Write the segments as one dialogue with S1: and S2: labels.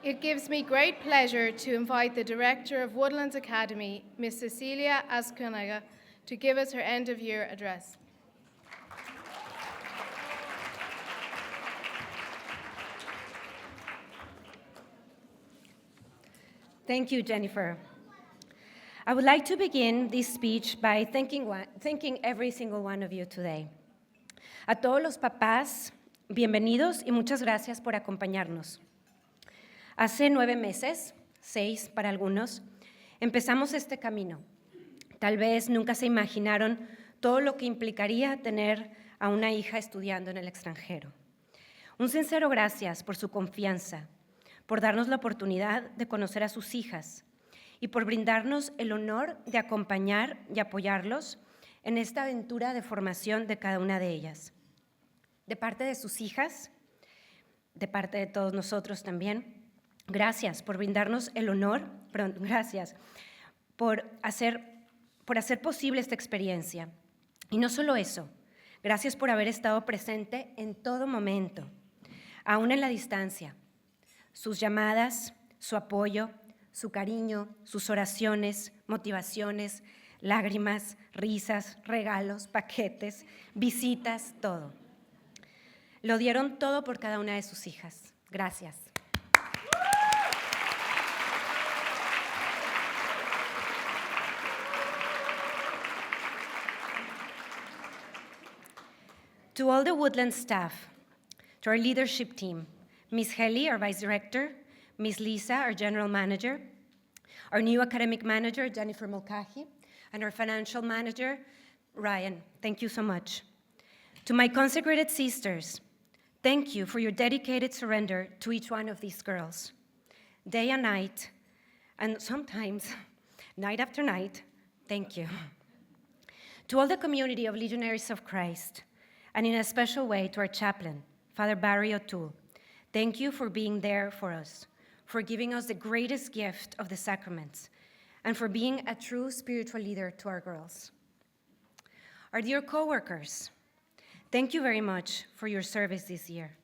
S1: It gives me great pleasure to invite the Director of Woodlands Academy, Ms. Cecilia Azcárraga, to give us her end-of-year address.
S2: Thank you, Jennifer. I would like to begin this speech by thanking every single one of you today. A todos los papás, bienvenidos y muchas gracias por acompañarnos. Hace 9 meses, 6 para algunos, empezamos este camino. Tal vez nunca se imaginaron todo lo que implicaría tener a una hija estudiando en el extranjero. Un sincero gracias por su confianza, por darnos la oportunidad de conocer a sus hijas y por brindarnos el honor de acompañar y apoyarlos en esta aventura de formación de cada una de ellas. De parte de sus hijas, de parte de todos nosotros también, gracias por brindarnos el honor, gracias por hacer posible esta experiencia. Y no solo eso, gracias por haber estado presente en todo momento, aún en la distancia. Sus llamadas, su apoyo, su cariño, sus oraciones, motivaciones, lágrimas, risas, regalos, paquetes, visitas, todo. Lo dieron todo por cada una de sus hijas. Gracias. To all the Woodlands staff, to our leadership team, Ms. Heli, our Vice Director, Ms. Lisa, our General Manager, our new Academic Manager, Jennifer Mulcahy, and our Financial Manager, Ryan, thank you so much. To my consecrated sisters, thank you for your dedicated surrender to each one of these girls. Day and night, and sometimes night after night, thank you. To all the community of Legionaries of Christ, and in a special way to our chaplain, Father Barry O'Toole, thank you for being there for us, for giving us the greatest gift of the sacraments, and for being a true spiritual leader to our girls. Our dear coworkers, thank you very much for your service this year.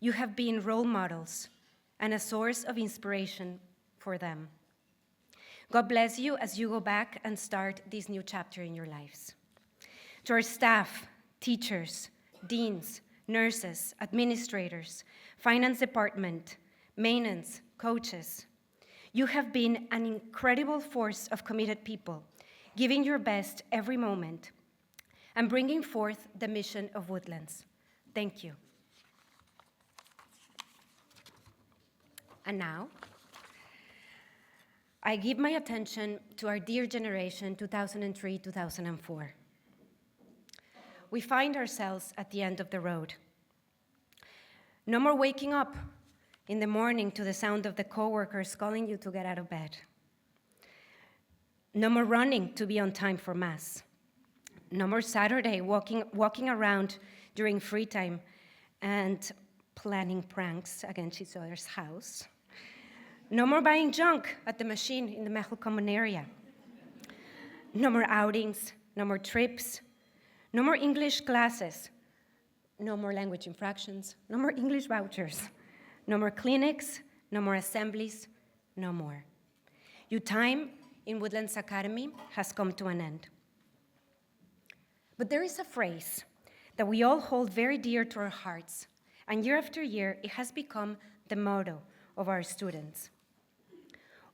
S2: You have been role models and a source of inspiration for them. God bless you as you go back and start this new chapter in your lives. To our staff, teachers, deans, nurses, administrators, finance department, maintenance, coaches, you have been an incredible force of committed people, giving your best every moment and bringing forth the mission of Woodlands. Thank you. And now, I give my attention to our dear generation, 2003-2004. We find ourselves at the end of the road. No more waking up in the morning to the sound of the coworkers calling you to get out of bed. No more running to be on time for Mass. No more Saturday walking around during free time and planning pranks against each other's house. No more buying junk at the machine in the Mejel Common area. No more outings, no more trips, no more English classes, no more language infractions, no more English vouchers, no more clinics, no more assemblies, no more. Your time in Woodlands Academy has come to an end. But there is a phrase that we all hold very dear to our hearts, and year after year, it has become the motto of our students.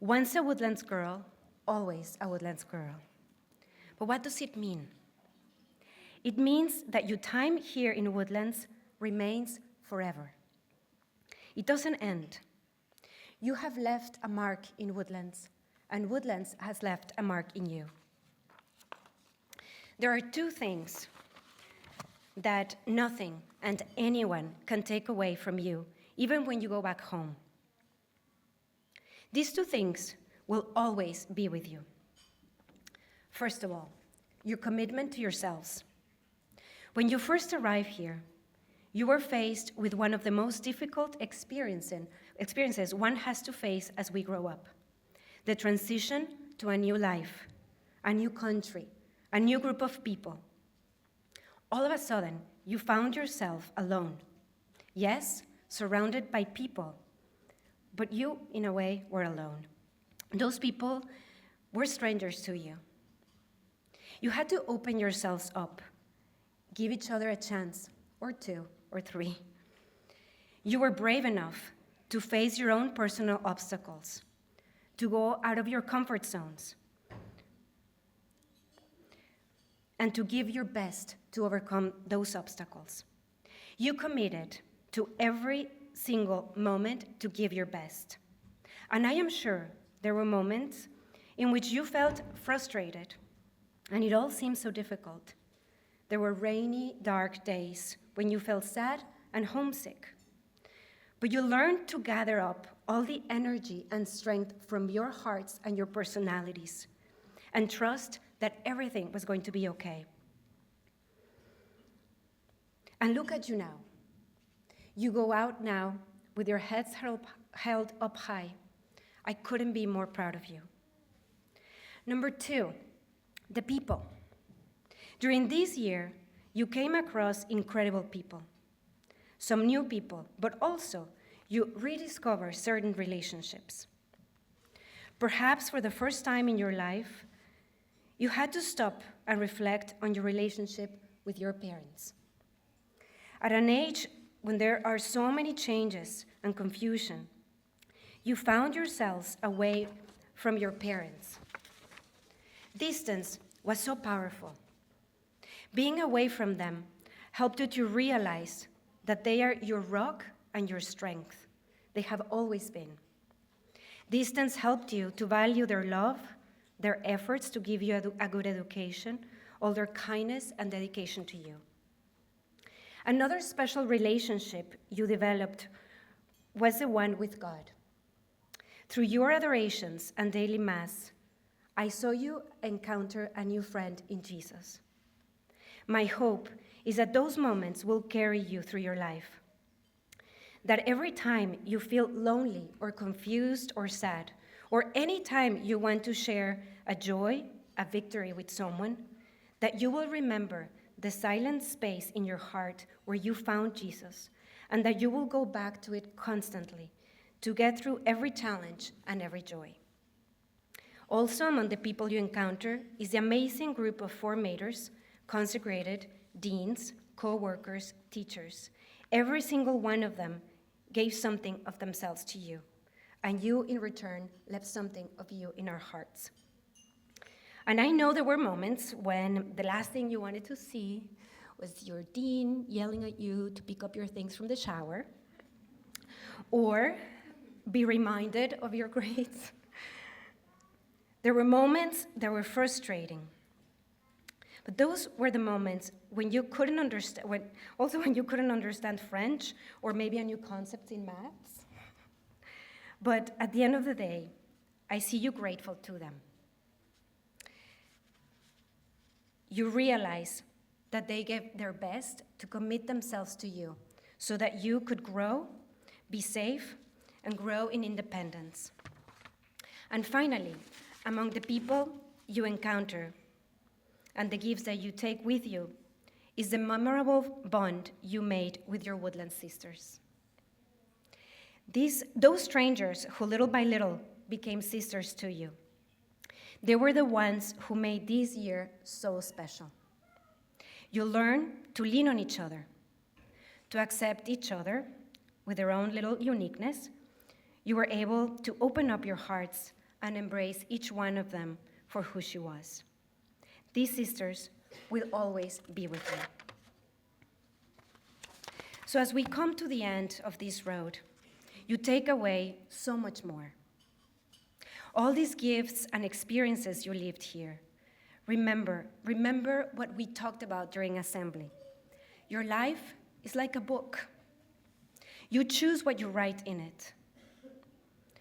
S2: Once a Woodlands girl, always a Woodlands girl. But what does it mean? It means that your time here in Woodlands remains forever. It doesn't end. You have left a mark in Woodlands, and Woodlands has left a mark in you. There are 2 things that nothing and anyone can take away from you, even when you go back home. These 2 things will always be with you. First of all, your commitment to yourselves. When you first arrived here, you were faced with one of the most difficult experiences one has to face as we grow up: the transition to a new life, a new country, a new group of people. All of a sudden, you found yourself alone. Yes, surrounded by people, but you, in a way, were alone. Those people were strangers to you. You had to open yourselves up, give each other a chance, or two, or three. You were brave enough to face your own personal obstacles, to go out of your comfort zones, and to give your best to overcome those obstacles. You committed to every single moment to give your best. And I am sure there were moments in which you felt frustrated, and it all seemed so difficult. There were rainy, dark days when you felt sad and homesick. But you learned to gather up all the energy and strength from your hearts and your personalities and trust that everything was going to be okay. And look at you now. You go out now with your heads held up high. I couldn't be more proud of you. Number two, the people. During this year, you came across incredible people. Some new people, but also you rediscover certain relationships. Perhaps for the first time in your life, you had to stop and reflect on your relationship with your parents. At an age when there are so many changes and confusion, you found yourselves away from your parents. Distance was so powerful. Being away from them helped you to realize that they are your rock and your strength. They have always been. Distance helped you to value their love, their efforts to give you a good education, all their kindness and dedication to you. Another special relationship you developed was the one with God. Through your adorations and daily Mass, I saw you encounter a new friend in Jesus. My hope is that those moments will carry you through your life. That every time you feel lonely or confused or sad, or any time you want to share a joy, a victory with someone, that you will remember the silent space in your heart where you found Jesus, and that you will go back to it constantly to get through every challenge and every joy. Also among the people you encounter is the amazing group of formators, consecrated, deans, co-workers, teachers. Every single one of them gave something of themselves to you, and you in return left something of you in our hearts. And I know there were moments when the last thing you wanted to see was your dean yelling at you to pick up your things from the shower, or be reminded of your grades. There were moments that were frustrating. But those were the moments when you couldn't understand, when you couldn't understand French or maybe a new concept in maths. But at the end of the day, I see you grateful to them. You realize that they gave their best to commit themselves to you so that you could grow, be safe, and grow in independence. And finally, among the people you encounter and the gifts that you take with you is the memorable bond you made with your Woodlands sisters. Those strangers who little by little became sisters to you, they were the ones who made this year so special. You learn to lean on each other, to accept each other with their own little uniqueness. You were able to open up your hearts and embrace each one of them for who she was. These sisters will always be with you. So as we come to the end of this road, you take away so much more. All these gifts and experiences you lived here. Remember what we talked about during assembly. Your life is like a book. You choose what you write in it.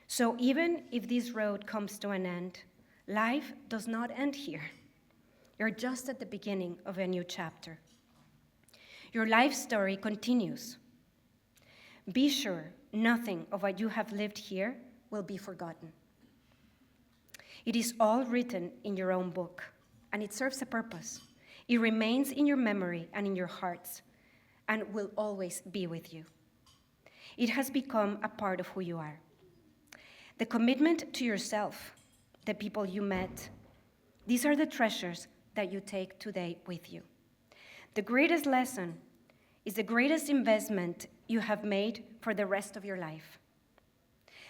S2: So even if this road comes to an end, life does not end here. You're just at the beginning of a new chapter. Your life story continues. Be sure nothing of what you have lived here will be forgotten. It is all written in your own book, and it serves a purpose. It remains in your memory and in your hearts, and will always be with you. It has become a part of who you are. the commitment to yourself, the people you met. These are the treasures that you take today with you. The greatest lesson is the greatest investment you have made for the rest of your life.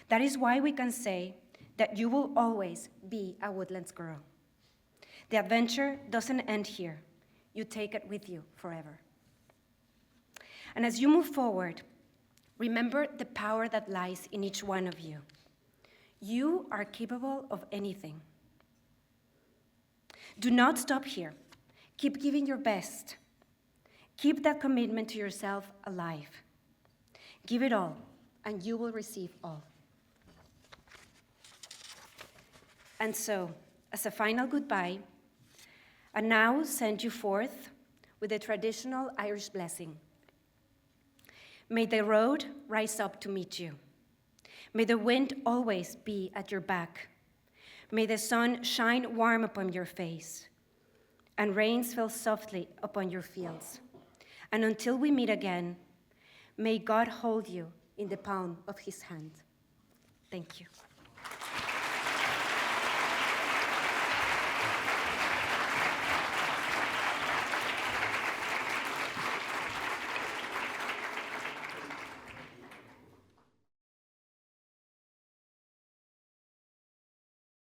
S2: That is why we can say that you will always be a Woodlands girl. The adventure doesn't end here. You take it with you forever. And as you move forward, remember the power that lies in each one of you. You are capable of anything. Do not stop here. Keep giving your best. Keep that commitment to yourself alive. Give it all, and you will receive all. And so, as a final goodbye, I now send you forth with the traditional Irish blessing. May the road rise up to meet you. May the wind always be at your back. May the sun shine warm upon your face, and rains fall softly upon your fields. And until we meet again, may God hold you in the palm of his hand. Thank you.